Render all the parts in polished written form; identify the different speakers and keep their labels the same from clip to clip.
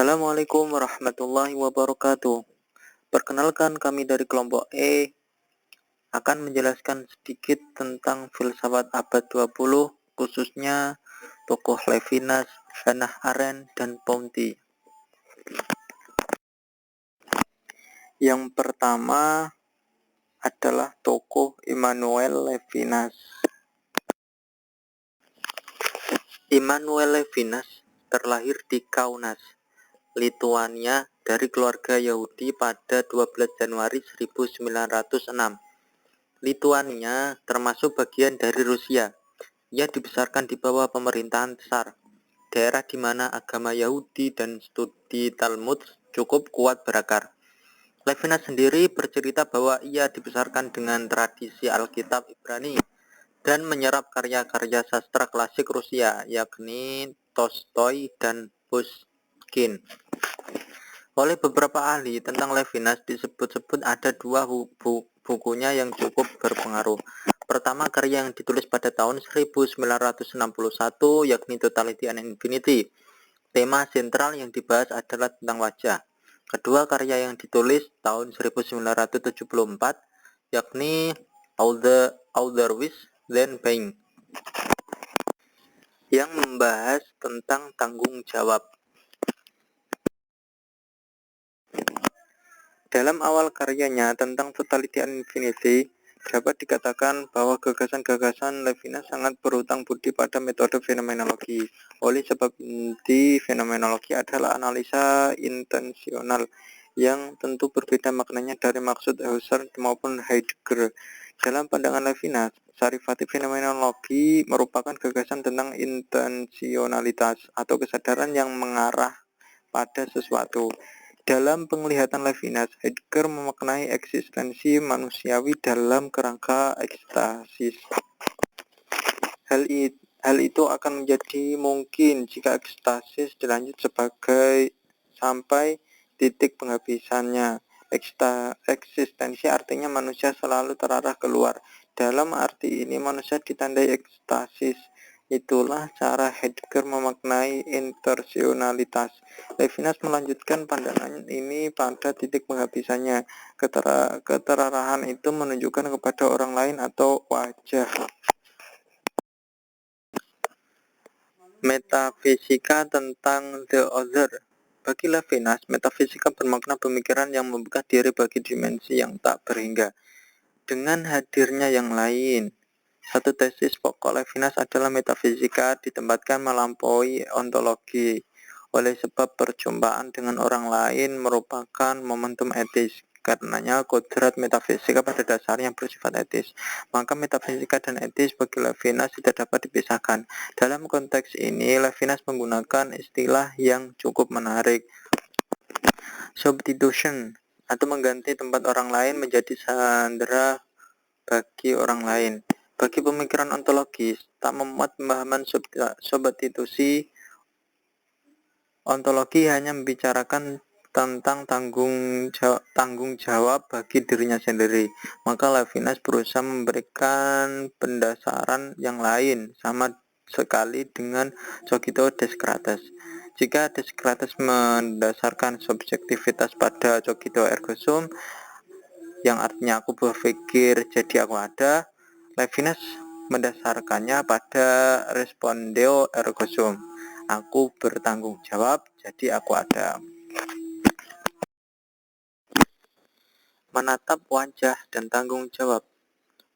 Speaker 1: Assalamualaikum warahmatullahi wabarakatuh. Perkenalkan, kami dari kelompok E akan menjelaskan sedikit tentang filsafat abad 20, khususnya tokoh Levinas, Hannah Arendt, dan Pouty. Yang pertama adalah tokoh Immanuel Levinas. Immanuel Levinas terlahir di Kaunas, Lituania, dari keluarga Yahudi pada 12 Januari 1906. Lituania termasuk bagian dari Rusia. Ia dibesarkan di bawah pemerintahan Tsar, daerah di mana agama Yahudi dan studi Talmud cukup kuat berakar. Levinas sendiri bercerita bahwa ia dibesarkan dengan tradisi Alkitab Ibrani dan menyerap karya-karya sastra klasik Rusia, yakni Tolstoy dan Pushkin. Oleh beberapa ahli, tentang Levinas disebut-sebut ada dua bukunya yang cukup berpengaruh. Pertama, karya yang ditulis pada tahun 1961, yakni Totality and Infinity. Tema sentral yang dibahas adalah tentang wajah. Kedua, karya yang ditulis tahun 1974, yakni Otherwise Than Being, yang membahas tentang tanggung jawab. Dalam awal karyanya tentang Totality and Infinity, dapat dikatakan bahwa gagasan-gagasan Levinas sangat berhutang budi pada metode fenomenologi. Oleh sebab inti fenomenologi adalah analisa intensional yang tentu berbeda maknanya dari maksud Husserl maupun Heidegger. Dalam pandangan Levinas, Sarifati fenomenologi merupakan gagasan tentang intensionalitas atau kesadaran yang mengarah pada sesuatu. Dalam penglihatan Levinas, Heidegger memaknai eksistensi manusiawi dalam kerangka ekstasis. Hal itu akan menjadi mungkin jika ekstasis dilanjut sampai titik penghabisannya. Eksistensi artinya manusia selalu terarah keluar. Dalam arti ini manusia ditandai ekstasis. Itulah cara Heidegger memaknai intensionalitas. Levinas melanjutkan pandangan ini pada titik penghabisannya. Keterarahan itu menunjukkan kepada orang lain atau wajah. Metafisika tentang the other. Bagi Levinas, metafisika bermakna pemikiran yang membuka diri bagi dimensi yang tak berhingga dengan hadirnya yang lain. Satu tesis pokok Levinas adalah metafisika ditempatkan melampaui ontologi. Oleh sebab perjumpaan dengan orang lain merupakan momentum etis. Karenanya kodrat metafisika pada dasarnya bersifat etis. Maka metafisika dan etis bagi Levinas tidak dapat dipisahkan. Dalam konteks ini, Levinas menggunakan istilah yang cukup menarik. Substitution, atau mengganti tempat orang lain menjadi sandera bagi orang lain. Bagi pemikiran ontologis, tak memuat pemahaman substitusi. Ontologi hanya membicarakan tentang tanggung jawab bagi dirinya sendiri. Maka Levinas berusaha memberikan pendasaran yang lain, sama sekali dengan Cogito Descartes. Jika Descartes mendasarkan subjektivitas pada Cogito ergo sum, yang artinya aku berpikir jadi aku ada, Levinas mendasarkannya pada respondeo ergo sum, aku bertanggung jawab jadi aku ada. Menatap wajah dan tanggung jawab.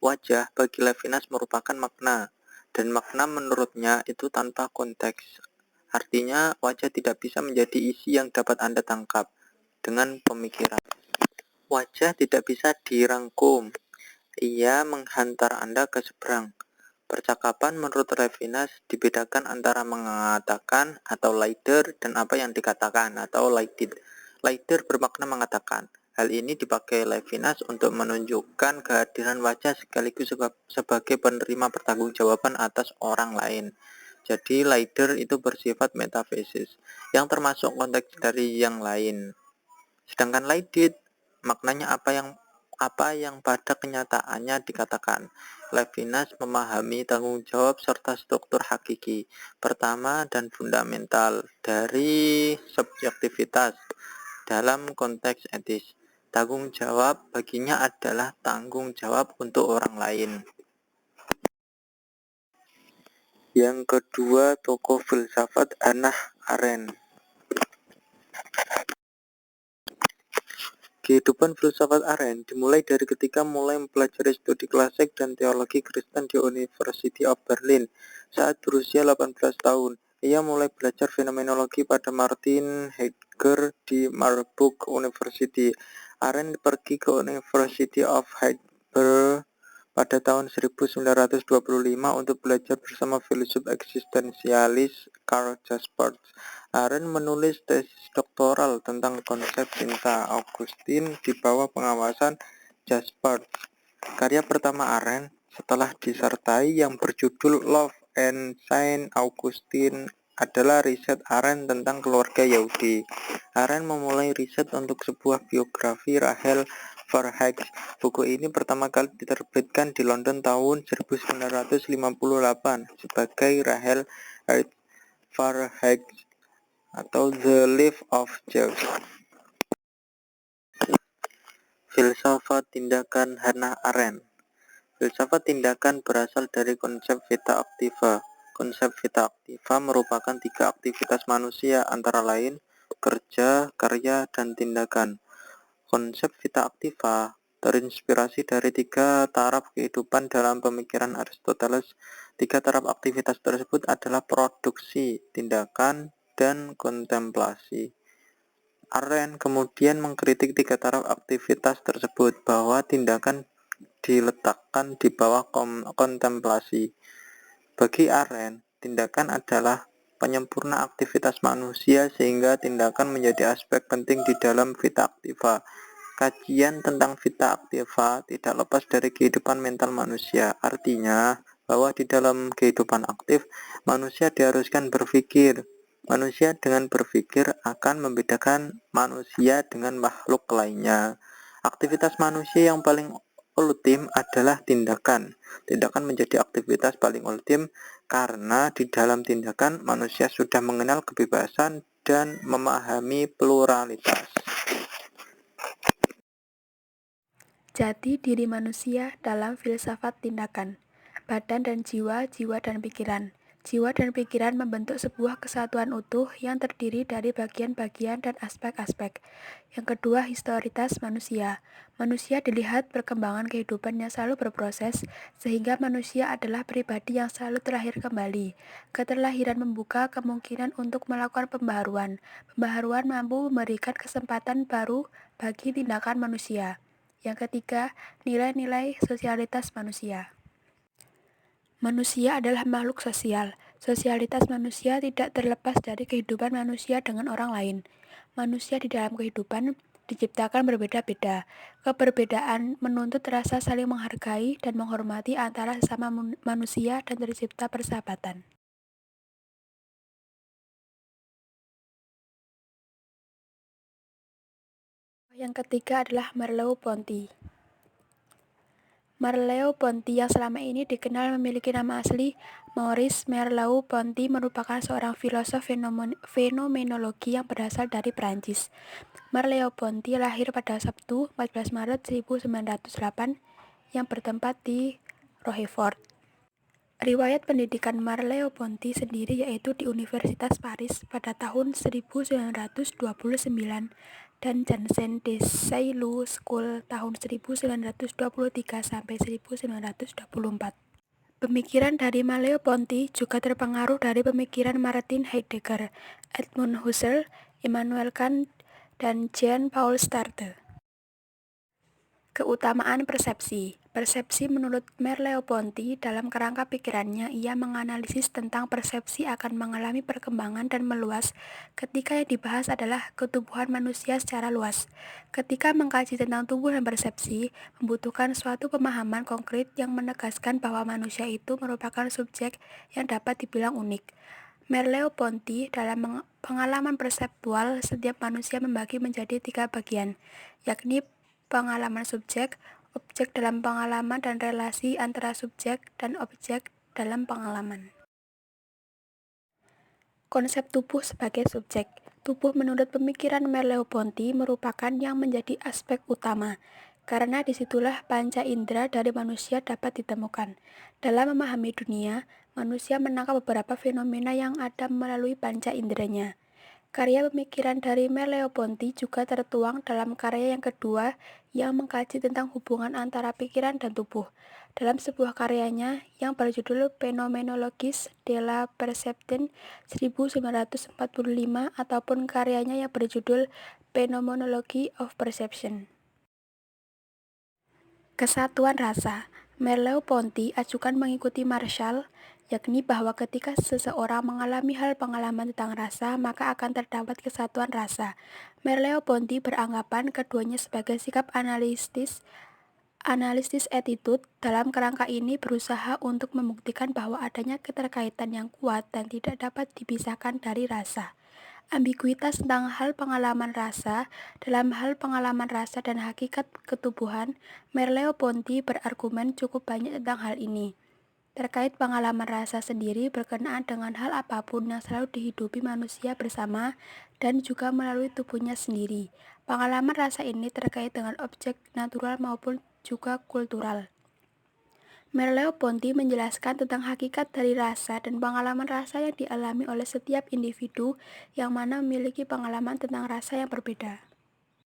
Speaker 1: Wajah bagi Levinas merupakan makna, dan makna menurutnya itu tanpa konteks. Artinya wajah tidak bisa menjadi isi yang dapat Anda tangkap dengan pemikiran. Wajah tidak bisa dirangkum. Ia menghantar Anda ke seberang. Percakapan menurut Levinas dibedakan antara mengatakan atau leider dan apa yang dikatakan atau leidit. Leider bermakna mengatakan. Hal ini dipakai Levinas untuk menunjukkan kehadiran wajah sekaligus sebagai penerima pertanggungjawaban atas orang lain. Jadi leider itu bersifat metafisis yang termasuk konteks dari yang lain. Sedangkan leidit maknanya apa yang apa yang pada kenyataannya dikatakan. Levinas memahami tanggung jawab serta struktur hakiki, pertama dan fundamental dari subjektivitas dalam konteks etis. Tanggung jawab baginya adalah tanggung jawab untuk orang lain. Yang kedua, tokoh filsafat Hannah Arendt. Kehidupan filsafat Arendt dimulai dari ketika mulai mempelajari studi klasik dan teologi Kristen di University of Berlin. Saat berusia 18 tahun, ia mulai belajar fenomenologi pada Martin Heidegger di Marburg University. Arendt pergi ke University of Heidelberg pada tahun 1925 untuk belajar bersama filsuf eksistensialis Karl Jaspers. Arendt menulis tesis doktoral tentang konsep cinta Augustine di bawah pengawasan Jaspers. Karya pertama Arendt setelah disertai yang berjudul Love and Saint Augustine adalah riset Arendt tentang keluarga Yahudi. Arendt memulai riset untuk sebuah biografi Rahel Varheks. Buku ini pertama kali diterbitkan di London tahun 1958 sebagai Rahel Varheks atau The Life of Zeus. Filsafat tindakan Hannah Arendt. Filsafat tindakan berasal dari konsep vita activa. Konsep vita activa merupakan 3 aktivitas manusia antara lain kerja, karya, dan tindakan. Konsep vita activa terinspirasi dari 3 taraf kehidupan dalam pemikiran Aristoteles. 3 taraf aktivitas tersebut adalah produksi, tindakan, dan kontemplasi. Arendt kemudian mengkritik 3 taraf aktivitas tersebut bahwa tindakan diletakkan di bawah kontemplasi. Bagi Arendt, tindakan adalah penyempurna aktivitas manusia sehingga tindakan menjadi aspek penting di dalam vita activa. Kajian tentang vita activa tidak lepas dari kehidupan mental manusia. Artinya bahwa di dalam kehidupan aktif, manusia diharuskan berpikir. Manusia dengan berpikir akan membedakan manusia dengan makhluk lainnya. Aktivitas manusia yang paling ultim adalah tindakan. Tindakan menjadi aktivitas paling ultim karena di dalam tindakan manusia sudah mengenal kebebasan dan memahami pluralitas.
Speaker 2: Jati diri manusia dalam filsafat tindakan. Badan dan jiwa, jiwa dan pikiran. Jiwa dan pikiran membentuk sebuah kesatuan utuh yang terdiri dari bagian-bagian dan aspek-aspek. Yang kedua, historitas manusia. Manusia dilihat perkembangan kehidupan yang selalu berproses, sehingga manusia adalah pribadi yang selalu terlahir kembali. Keterlahiran membuka kemungkinan untuk melakukan pembaharuan. Pembaharuan mampu memberikan kesempatan baru bagi tindakan manusia. Yang ketiga, nilai-nilai sosialitas manusia. Manusia adalah makhluk sosial. Sosialitas manusia tidak terlepas dari kehidupan manusia dengan orang lain. Manusia di dalam kehidupan diciptakan berbeda-beda. Keberbedaan menuntut rasa saling menghargai dan menghormati antara sesama manusia dan tercipta persahabatan. Yang ketiga adalah Merleau-Ponty. Merleau-Ponty yang selama ini dikenal memiliki nama asli Maurice Merleau-Ponty merupakan seorang filosof fenomenologi yang berasal dari Prancis. Merleau-Ponty lahir pada Sabtu 14 Maret 1908 yang bertempat di Rochefort. Riwayat pendidikan Merleau-Ponty sendiri yaitu di Universitas Paris pada tahun 1929 dan Jansen de Sailly School tahun 1923 sampai 1924. Pemikiran dari Merleau-Ponty juga terpengaruh dari pemikiran Martin Heidegger, Edmund Husserl, Immanuel Kant, dan Jean-Paul Sartre. Keutamaan persepsi. Persepsi menurut Merleau-Ponty dalam kerangka pikirannya ia menganalisis tentang persepsi akan mengalami perkembangan dan meluas ketika yang dibahas adalah ketubuhan manusia secara luas. Ketika mengkaji tentang tubuh dan persepsi, membutuhkan suatu pemahaman konkret yang menegaskan bahwa manusia itu merupakan subjek yang dapat dibilang unik. Merleau-Ponty dalam pengalaman perseptual, setiap manusia membagi menjadi 3 bagian, yakni pengalaman subjek, objek dalam pengalaman dan relasi antara subjek dan objek dalam pengalaman. Konsep tubuh sebagai subjek. Tubuh menurut pemikiran Merleau-Ponty merupakan yang menjadi aspek utama, karena disitulah panca indera dari manusia dapat ditemukan. Dalam memahami dunia, manusia menangkap beberapa fenomena yang ada melalui panca inderanya. Karya pemikiran dari Merleau-Ponty juga tertuang dalam karya yang kedua yang mengkaji tentang hubungan antara pikiran dan tubuh. Dalam sebuah karyanya yang berjudul Phenomenologies de la Perception 1945 ataupun karyanya yang berjudul Phenomenology of Perception. Kesatuan rasa. Merleau-Ponty ajukan mengikuti Marshall, yakni bahwa ketika seseorang mengalami hal pengalaman tentang rasa, maka akan terdapat kesatuan rasa. Merleau-Ponty beranggapan keduanya sebagai sikap analitis attitude. Dalam kerangka ini berusaha untuk membuktikan bahwa adanya keterkaitan yang kuat dan tidak dapat dipisahkan dari rasa. Ambiguitas tentang hal pengalaman rasa. Dalam hal pengalaman rasa dan hakikat ketubuhan, Merleau-Ponty berargumen cukup banyak tentang hal ini. Terkait pengalaman rasa sendiri berkenaan dengan hal apapun yang selalu dihidupi manusia bersama dan juga melalui tubuhnya sendiri. Pengalaman rasa ini terkait dengan objek natural maupun juga kultural. Merleau-Ponty menjelaskan tentang hakikat dari rasa dan pengalaman rasa yang dialami oleh setiap individu yang mana memiliki pengalaman tentang rasa yang berbeda.